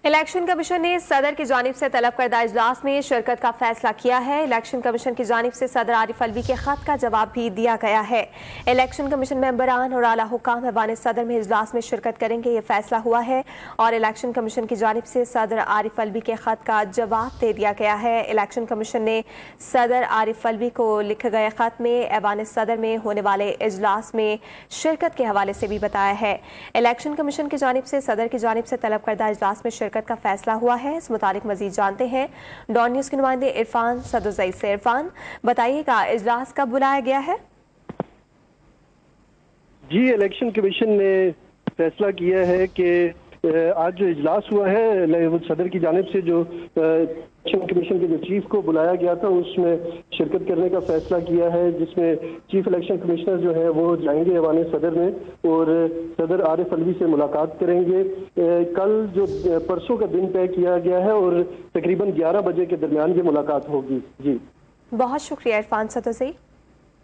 Election commission ने सदर की जानिब से तलब करदा इजलास में शिरकत का फैसला किया है। इलेक्शन कमीशन की जानिब से सदर आरिफ अलवी के खत का जवाब भी दिया गया है। इलेक्शन कमीशन मेंबरान और आला हुकाम ऐवान सदर में इजलास में शिरकत करेंगे, ये फैसला हुआ है और इलेक्शन कमीशन की जानिब से सदर आरिफ अलवी के खत का जवाब दे दिया गया है। इलेक्शन कमीशन ने सदर आरिफ अलवी को लिखे गए खत में ऐवान सदर में होने वाले इजलास में शिरकत के हवाले से भी बताया है। इलेक्शन कमीशन की जानिब से सदर की जानिब से तलब करदा इजलास में शिरकत का फैसला हुआ है। इस मुतालिक मजीद जानते हैं डॉन न्यूज के नुमाइंदे इरफान सदुजई से। इरफान, बताइएगा इजलास कब बुलाया गया है? जी, इलेक्शन कमीशन ने फैसला किया है कि आज जो इजलास हुआ है सदर की जानिब से जो इलेक्शन कमीशन के जो चीफ को बुलाया गया था उसमें शिरकत करने का फैसला किया है, जिसमें चीफ इलेक्शन कमिश्नर जो है वो जाएंगे ऐवान सदर में और सदर आरिफ अलवी से मुलाकात करेंगे। कल जो परसों का दिन तय किया गया है और तकरीबन 11 बजे के दरमियान ये मुलाकात होगी। जी, बहुत शुक्रिया इरफान सदुजई।